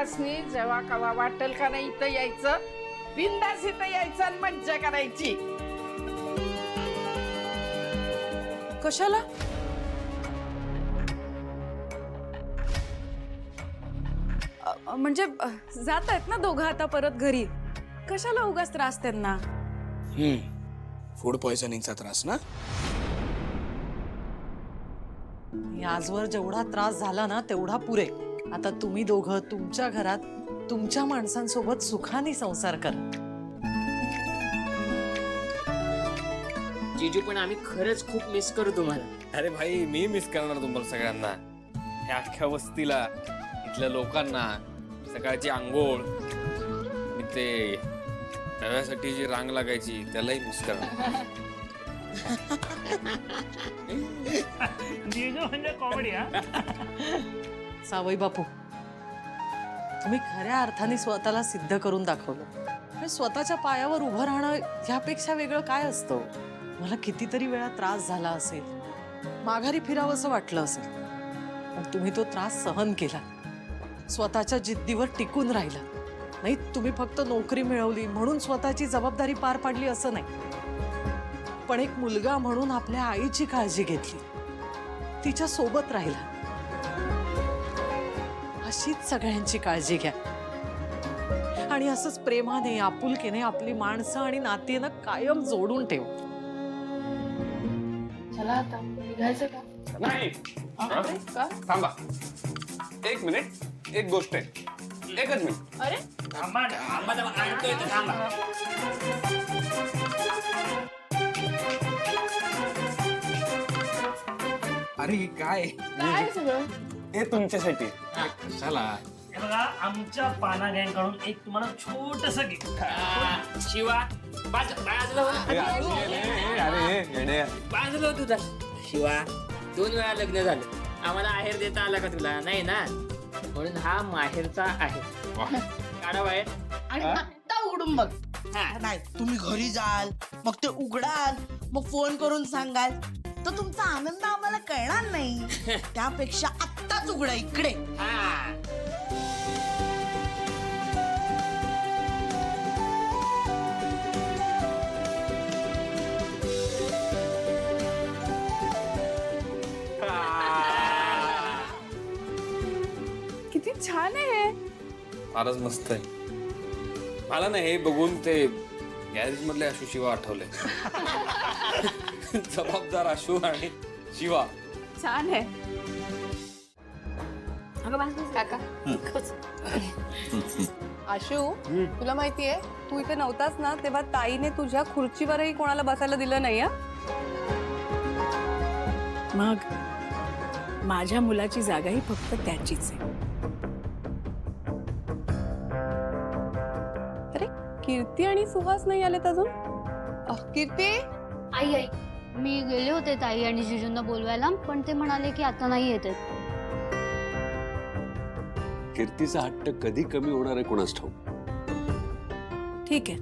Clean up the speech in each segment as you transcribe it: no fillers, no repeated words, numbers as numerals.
दोघांनी जेव्हा कवा वाटेल का नाही इथं यायचं, बिंदास इथं यायचं आणि मज्जा करायची. कशाला? म्हणजे जात आहेत ना दोघं आता परत घरी, कशाला उगाच त्रास त्यांना? फूड पॉइझनिंगचा त्रास ना? आजवर जेवढा त्रास झाला ना तेवढा पुरे. आता तुम्ही दोघं तुमच्या घरात तुमच्या माणसांसोबत सुखाने संसार करा. जीजू पण आम्ही खरंच खूप मिस करू तुम्हाला. अरे भाई मी मिस करणार तुम्हाला सगळ्यांना, ह्या अख्ख्या वस्तीला, इथल्या लोकांना, सकाळची आंघोळ आणि ते तव्यासाठी जी रांग लागायची त्यालाही मिस करणार. म्हणजे कॉमेडी. सावई बापू, तुम्ही खऱ्या अर्थाने स्वतःला सिद्ध करून दाखवलं. पण स्वतःच्या पायावर उभं राहणं ह्यापेक्षा वेगळं काय असतं? मला कितीतरी वेळा त्रास झाला असेल, माघारी फिरावं असं वाटलं असेल, पण तुम्ही तो त्रास सहन केला, स्वतःच्या जिद्दीवर टिकून राहिला. नाही तुम्ही फक्त नोकरी मिळवली म्हणून स्वतःची जबाबदारी पार पाडली असं नाही, पण एक मुलगा म्हणून आपल्या आईची काळजी घेतली, तिच्या सोबत राहिला. अशीच सगळ्यांची काळजी घ्या आणि असंच प्रेमाने आपुलकीने आपली माणसं आणि नातीनं कायम जोडून ठेव. चला आता निघायचं का? नाही थांबा, एक मिनिट, एक गोष्ट आहे, एकच मिनिट. अरे अरे हे काय? काय सगळं? हे तुमच्यासाठी. चला हे बघा, आमच्या पाना गँग कडून एक तुम्हाला छोटस गिफ्ट. शिवा बाजूला तुझा. शिवा 2 वेळा लग्न झालं, आम्हाला आहेर देता आला का तुला? नाही ना, म्हणून हा माहेरचा आहे. काढा बाहेर. आणि आत्ता उघडून बघ. नाही तुम्ही घरी जाल, मग ते उघडाल, मग फोन करून सांगाल, तर तुमचा आनंद आम्हाला कळणार नाही. त्यापेक्षा आत्ताच उघडा इकडे. किती छान आहे. फारच मस्त आहे. मला ना हे बघून ते गॅरेज मधले आशू शिवा आठवले. जबाबदार आशू आणि शिवा. छान आहे. काका आशू, तुला माहितीये तू इथे नव्हतास ना तेव्हा ताईने तुझ्या खुर्चीवरही कोणाला बसायला दिलं नाही. मग माझ्या मुलाची जागाही फक्त त्याचीच आहे. अरे कीर्ती आणि सुहास नाही आलेत अजून. कीर्ती, आई मी गेले होते ताई आणि जिजूंना बोलवायला, पण ते म्हणाले की आता नाही येते. कीर्तीचा हट्ट कधी कमी होणार आहे कोणास ठाऊक. ठीक आहे,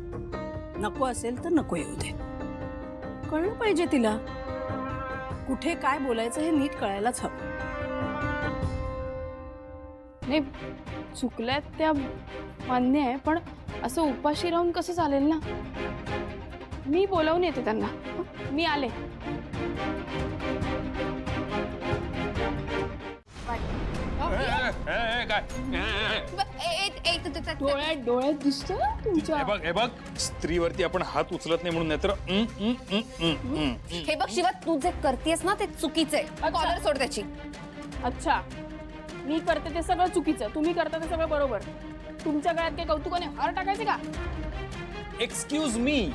नको असेल तर नको येऊ दे. कळलं पाहिजे तिला, कुठे काय बोलायचं हे नीट कळायलाच हवं. नाही चुकल्यात त्या मान्य आहे, पण असं उपाशी राहून कसं चालेल ना. मी बोलावून येते त्यांना. मी आले. डोळ्यात दिसत तुमच्या. हे बघ, स्त्रीवरती आपण हात उचलत नाही म्हणून, नाहीतर हे बघ शिवा, तू जे करतेस ना ते चुकीचंय. कॉलर सोड त्याची. अच्छा, मी करते ते सगळं चुकीचं, तुम्ही करता ते सगळं बरोबर. तुमच्या गळ्यात काही कौतुकाने हार टाकायचे का? एक्सक्यूज मी,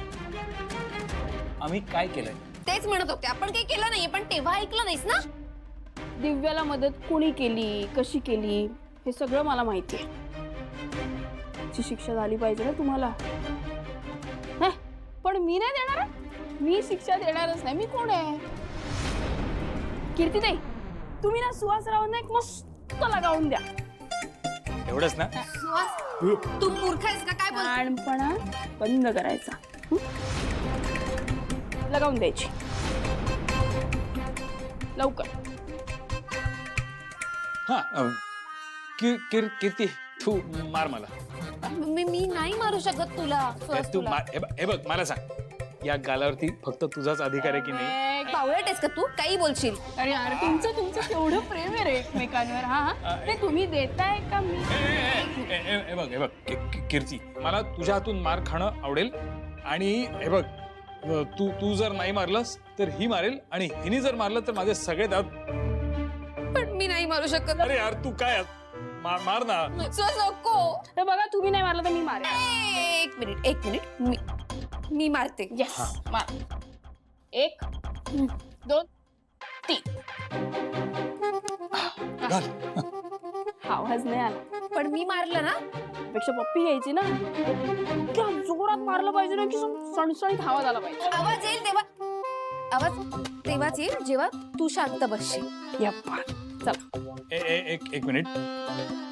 आम्ही काय केलंय? तेच म्हणत होते, आपण काही केलं नाहीये, पण तेव्हा ऐकलं नाहीस ना. दिव्याला मदत कुणी केली, कशी केली, हे सगळं मला माहितीये. ची शिक्षा झाली पाहिजे ना तुम्हाला. पण मी नाही देणार. मी शिक्षा देणारच नाही. मी कोण आहे? कीर्तीताई, तुम्ही ना सुहासरावांना एक मस्त लगावून द्या. एवढंच ना. तू मूर्ख आहेस का काय? लहानपणा बंद करायचा. लगावून द्यायची लवकर. कीर्ती तू मार मला. मी नाही मारू शकत तुला सुहास, तू तुला. मार. हे बघ मला सांग, या गालावरती फक्त तुझाच अधिकार आहे की नाही? बावळट आहेस का तू? काही बोलशील? अरे यार तुमचं केवढं प्रेम आहे रे एकमेकांवर. हा ते तुम्ही देताय का मी? हे बघ कीर्ती, मला तुझ्या हातून मार खाणं आवडेल. आणि हे बघ, तू जर नाही मारलंस तर ही मारेल, आणि हिने जर मारलं तर माझे सगळे दात. पण मी नाही मारू शकत. अरे यार तू काय मार ना. सुहास, नको. तर बघा तुम्ही नाही मारलं तर मी मारेन. एक मिनिट मी मारते. येस मार. 1 2 3. आवाज नाही आला. पण मी मारलं ना. पेक्षा पप्पी घ्यायची ना. क्या जोरात मारलं पाहिजे ना की सणसणीत आवाज आला पाहिजे. आवाज तेव्हाच येईल जेव्हा तू शांत बसशील. यप्पा चला. एक मिनिट,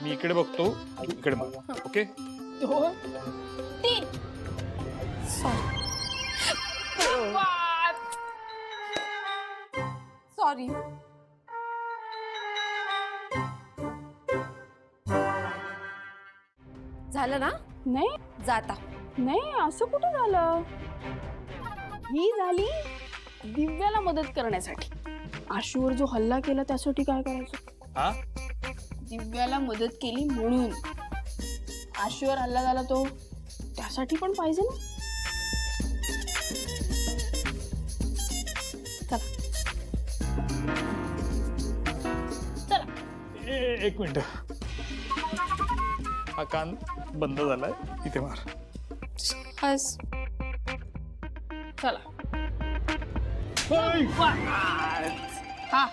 मी इकडे बघतो, तू इकडे मार. ओके? 2 3. सॉरी. झालं ना? नाही जाता. नाही असं कुठं झालं. ही झाली दिव्याला मदत करण्यासाठी. आशूवर जो हल्ला केला त्यासाठी काय करायचं? हा? दिव्याला मदत केली म्हणून. आशूवर हल्ला झाला तो त्यासाठी पण पाहिजे ना. चला. एक मिनिट, हा कान बंद झालाय, इथे मार. हस. चला. हा